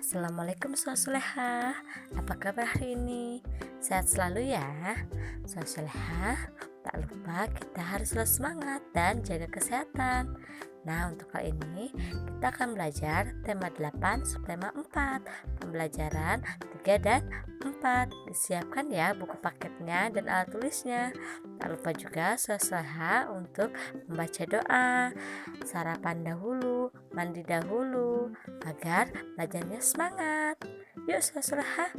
Assalamualaikum Soal Soleha. Apa kabar hari ini? Sehat selalu ya Soal Soleha. Tak lupa kita harus selalu semangat dan jaga kesehatan. Nah, untuk kali ini kita akan belajar tema 8 subtema 4, pembelajaran 3 dan 4. Disiapkan ya buku paketnya dan alat tulisnya. Tak lupa juga Soal Soleha untuk membaca doa, sarapan dahulu, mandi dahulu, agar belajarnya semangat. Yuk Soal Soleha,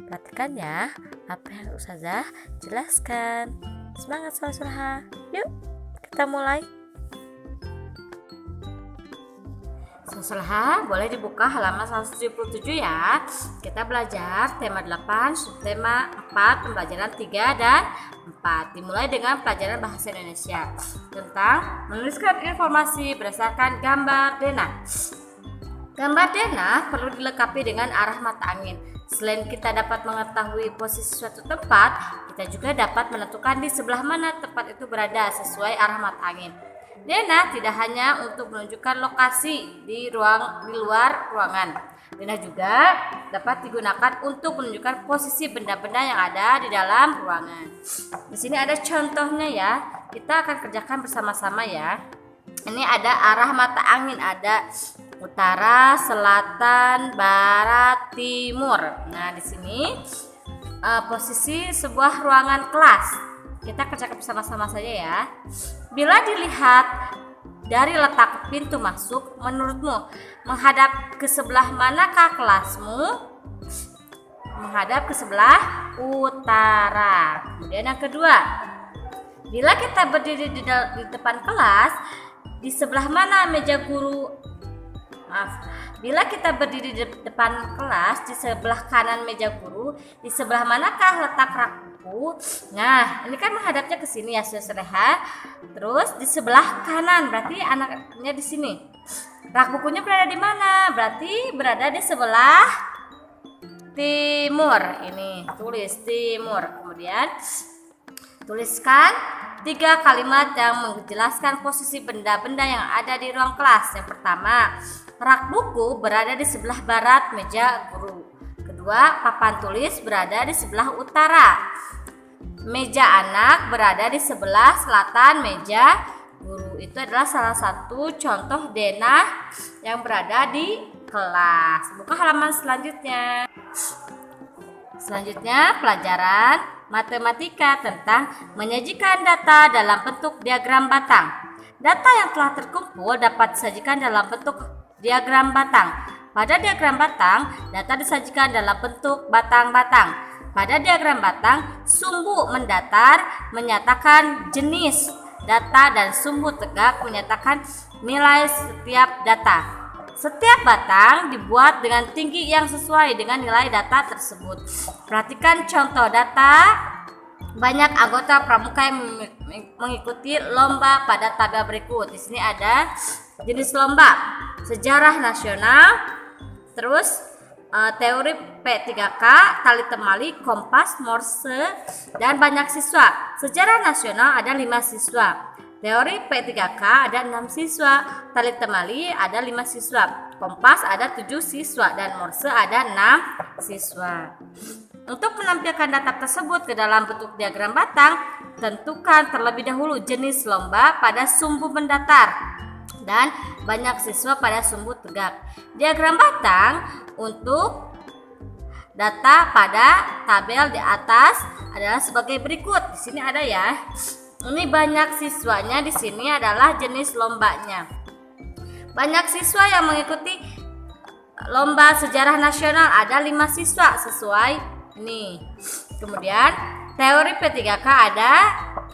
perhatikan ya apa yang Ustazah jelaskan. Semangat Soal Soleha. Yuk kita mulai. Soal Soleha boleh dibuka halaman 177 ya. Kita belajar tema 8 subtema 4, pembelajaran 3 dan 4. Dimulai dengan pelajaran bahasa Indonesia tentang menuliskan informasi berdasarkan gambar denah. Gambar denah perlu dilengkapi dengan arah mata angin. Selain kita dapat mengetahui posisi suatu tempat, kita juga dapat menentukan di sebelah mana tempat itu berada sesuai arah mata angin. Denah tidak hanya untuk menunjukkan lokasi di luar ruangan. Denah juga dapat digunakan untuk menunjukkan posisi benda-benda yang ada di dalam ruangan. Di sini ada contohnya ya. Kita akan kerjakan bersama-sama ya. Ini ada arah mata angin, ada utara, selatan, barat, timur. Nah, di sini posisi sebuah ruangan kelas. Kita kerjakan bersama-sama saja ya. Bila dilihat dari letak pintu masuk, menurutmu menghadap ke sebelah manakah kelasmu? Menghadap ke sebelah utara. Kemudian yang kedua, bila kita berdiri di depan kelas, di sebelah mana meja guru? Bila kita berdiri di depan kelas, di sebelah kanan meja guru, di sebelah manakah letak rak buku? Nah, ini kan menghadapnya ke sini ya, Soal Soleha. Terus di sebelah kanan, berarti anaknya di sini. Rak bukunya berada di mana? Berarti berada di sebelah timur. Ini tulis timur. Kemudian tuliskan 3 kalimat yang menjelaskan posisi benda-benda yang ada di ruang kelas. Yang pertama, rak buku berada di sebelah barat meja guru. Kedua, papan tulis berada di sebelah utara. Meja anak berada di sebelah selatan meja guru. Itu adalah salah satu contoh denah yang berada di kelas. Buka halaman selanjutnya. Selanjutnya, pelajaran matematika tentang menyajikan data dalam bentuk diagram batang. Data yang telah terkumpul dapat disajikan dalam bentuk diagram batang. Pada diagram batang, data disajikan dalam bentuk batang-batang. Pada diagram batang, sumbu mendatar menyatakan jenis data dan sumbu tegak menyatakan nilai setiap data. Setiap batang dibuat dengan tinggi yang sesuai dengan nilai data tersebut. Perhatikan contoh data. Banyak anggota pramuka yang mengikuti lomba pada tabel berikut. Di sini ada jenis lomba, sejarah nasional, terus teori P3K, tali temali, kompas, morse, dan banyak siswa. Sejarah nasional ada 5 siswa. Teori P3K ada 6 siswa, tali temali ada 5 siswa, kompas ada 7 siswa, dan morse ada 6 siswa. Untuk menampilkan data tersebut ke dalam bentuk diagram batang, tentukan terlebih dahulu jenis lomba pada sumbu mendatar dan banyak siswa pada sumbu tegak. Diagram batang untuk data pada tabel di atas adalah sebagai berikut. Di sini ada ya. Ini banyak siswanya, di sini adalah jenis lombanya. Banyak siswa yang mengikuti lomba sejarah nasional, ada 5 siswa sesuai ini. Kemudian teori P3K ada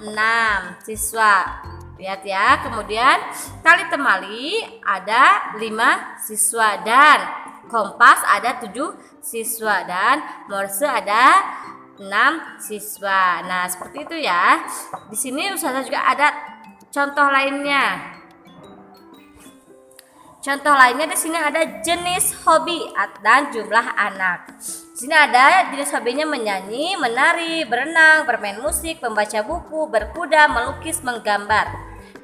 6 siswa. Lihat ya. Kemudian tali temali ada 5 siswa dan kompas ada 7 siswa dan morse ada 6 siswa. Nah, seperti itu ya. Di sini Ustazah juga ada contoh lainnya. Contoh lainnya di sini ada jenis hobi dan jumlah anak. Di sini ada jenis hobinya menyanyi, menari, berenang, bermain musik, membaca buku, berkuda, melukis, menggambar.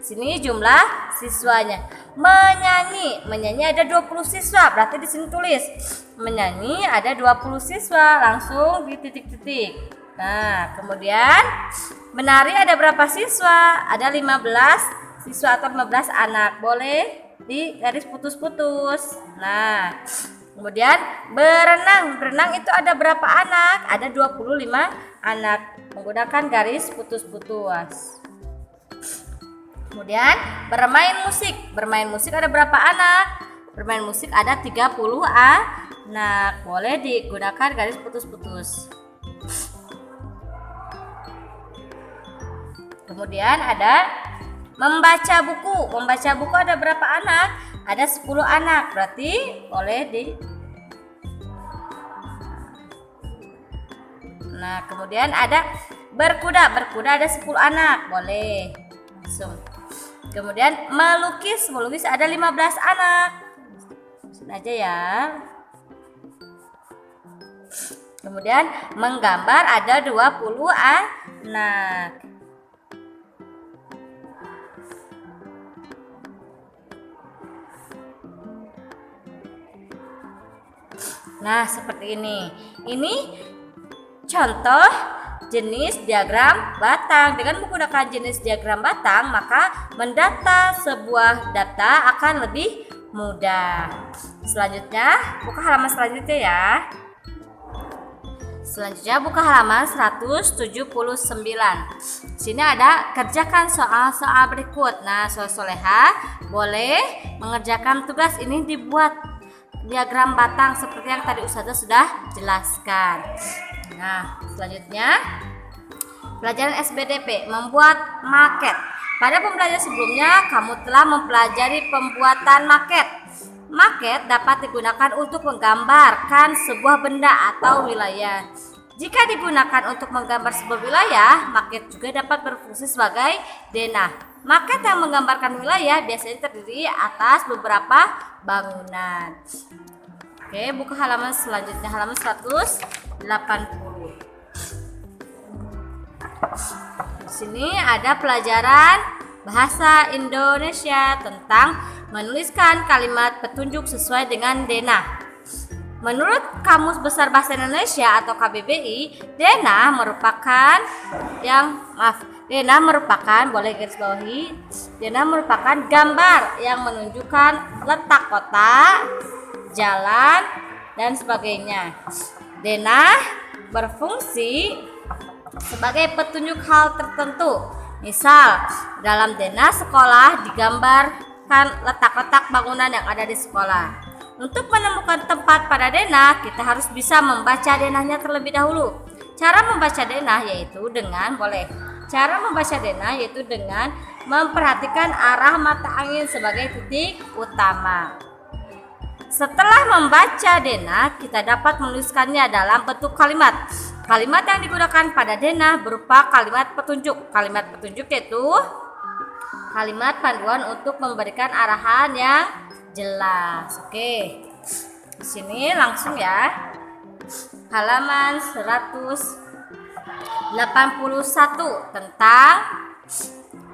Sini jumlah siswanya. Menyanyi ada 20 siswa. Berarti di sini tulis menyanyi ada 20 siswa, langsung di titik-titik. Nah, kemudian menari ada berapa siswa? Ada 15 siswa atau 15 anak. Boleh di garis putus-putus. Nah, kemudian berenang itu ada berapa anak? Ada 25 anak, menggunakan garis putus-putus. Kemudian bermain musik ada berapa anak? Bermain musik ada 30 anak, boleh digunakan garis putus-putus. Kemudian ada membaca buku ada berapa anak? Ada 10 anak, berarti boleh di. Nah, kemudian ada berkuda ada 10 anak, boleh langsung. Kemudian melukis ada 15 anak. Sini aja ya. Kemudian menggambar ada 20 anak. Nah, seperti ini. Ini contoh jenis diagram batang. Dengan menggunakan jenis diagram batang, maka mendata sebuah data akan lebih mudah. Selanjutnya, buka halaman selanjutnya ya. Selanjutnya buka halaman 179. Sini ada kerjakan soal-soal berikut. Nah, soleha boleh mengerjakan tugas ini, dibuat diagram batang seperti yang tadi Ustazah sudah jelaskan. Nah, selanjutnya pelajaran SBDP membuat maket. Pada pembelajaran sebelumnya kamu telah mempelajari pembuatan maket. Maket dapat digunakan untuk menggambarkan sebuah benda atau wilayah. Jika digunakan untuk menggambar sebuah wilayah, maket juga dapat berfungsi sebagai denah. Maket yang menggambarkan wilayah biasanya terdiri atas beberapa bangunan. Oke, buka halaman selanjutnya, halaman 180. Di sini ada pelajaran bahasa Indonesia tentang menuliskan kalimat petunjuk sesuai dengan denah. Menurut Kamus Besar Bahasa Indonesia atau KBBI, denah merupakan boleh garis bawahi, denah merupakan gambar yang menunjukkan letak kota, jalan, dan sebagainya. Denah berfungsi sebagai petunjuk hal tertentu. Misal, dalam denah sekolah digambarkan letak-letak bangunan yang ada di sekolah. Untuk menemukan tempat pada denah, kita harus bisa membaca denahnya terlebih dahulu. Cara membaca denah yaitu dengan memperhatikan arah mata angin sebagai titik utama. Setelah membaca denah, kita dapat menuliskannya dalam bentuk kalimat. Kalimat yang digunakan pada denah berupa kalimat petunjuk. Kalimat petunjuk yaitu kalimat panduan untuk memberikan arahan yang jelas. Oke. Di sini langsung ya. Halaman 181 tentang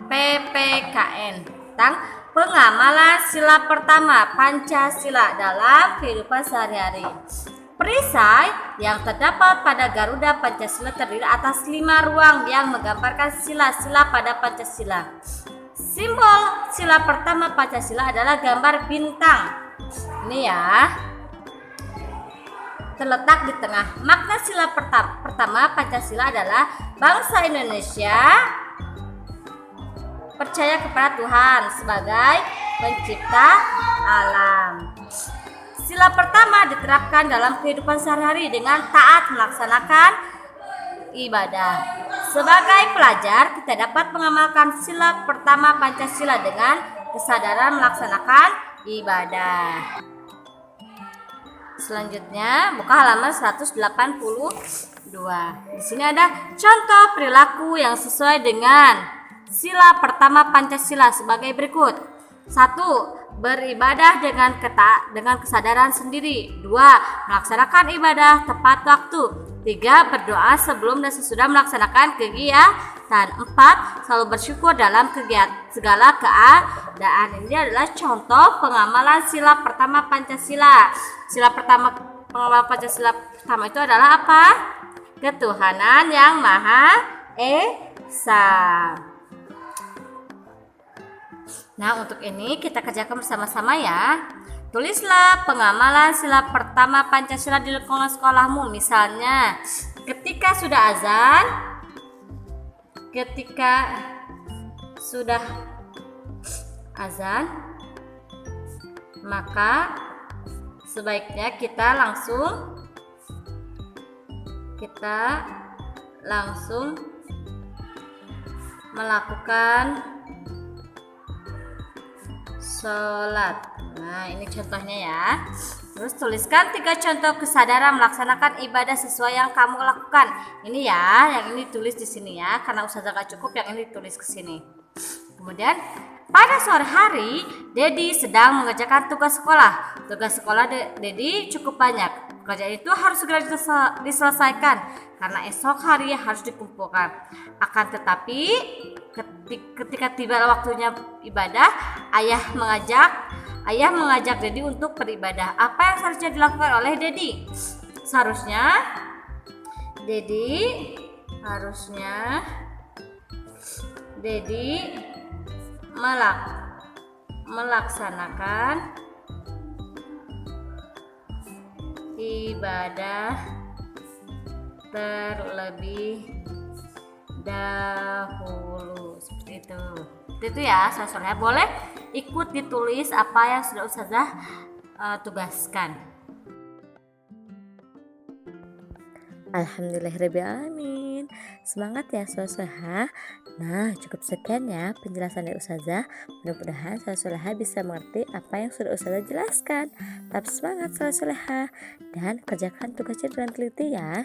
PPKN, tentang pengamalan sila pertama Pancasila dalam kehidupan sehari-hari. Perisai yang terdapat pada Garuda Pancasila terdiri atas 5 ruang yang menggambarkan sila-sila pada Pancasila. Simbol sila pertama Pancasila adalah gambar bintang. Ini ya, terletak di tengah. Makna sila pertama Pancasila adalah bangsa Indonesia percaya kepada Tuhan sebagai pencipta alam. Sila pertama diterapkan dalam kehidupan sehari-hari dengan taat melaksanakan ibadah. Sebagai pelajar, kita dapat mengamalkan sila pertama Pancasila dengan kesadaran melaksanakan ibadah. Selanjutnya, buka halaman 182. Di sini ada contoh perilaku yang sesuai dengan sila pertama Pancasila sebagai berikut. 1. Beribadah dengan kesadaran sendiri. 2. Melaksanakan ibadah tepat waktu. 3. Berdoa sebelum dan sesudah melaksanakan kegiatan. 4. Selalu bersyukur dalam segala keadaan. Ini adalah contoh pengamalan sila pertama Pancasila. Sila pertama pengamalan Pancasila pertama itu adalah apa? Ketuhanan yang Maha Esa. Nah, untuk ini kita kerjakan bersama-sama ya. Tulislah pengamalan sila pertama Pancasila di lingkungan sekolahmu. Misalnya, ketika sudah azan, maka sebaiknya kita langsung melakukan sholat. Nah, ini contohnya ya. Terus tuliskan 3 contoh kesadaran melaksanakan ibadah sesuai yang kamu lakukan. Ini ya, yang ini tulis di sini ya, karena ustazah gak cukup, yang ini tulis ke sini. Kemudian pada sore hari, Dedi sedang mengerjakan tugas sekolah. Tugas sekolah Dedi cukup banyak. Pekerjaan itu harus segera diselesaikan karena esok hari harus dikumpulkan. Akan tetapi ketika tiba waktunya ibadah, ayah mengajak Dedi untuk beribadah. Apa yang seharusnya dilakukan oleh Dedi? Seharusnya Dedi melaksanakan ibadah terlebih dahulu. Seperti itu ya, soalnya boleh ikut ditulis apa yang sudah ustazah tugaskan. Alhamdulillahirrabbilalamin. Semangat ya sosoha. Nah, cukup sekian ya penjelasan dari ustazah. Mudah-mudahan sosoha bisa mengerti apa yang sudah ustazah jelaskan. Tetap semangat sosoha dan kerjakan tugasnya dengan teliti ya.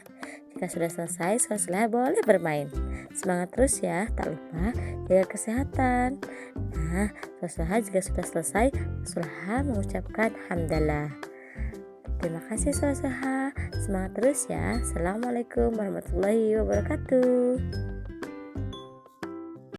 Jika sudah selesai, sosoha boleh bermain. Semangat terus ya, tak lupa jaga kesehatan. Nah, sosoha jika sudah selesai, sosoha mengucapkan hamdalah. Terima kasih sosoha. Semangat terus ya. Assalamualaikum warahmatullahi wabarakatuh.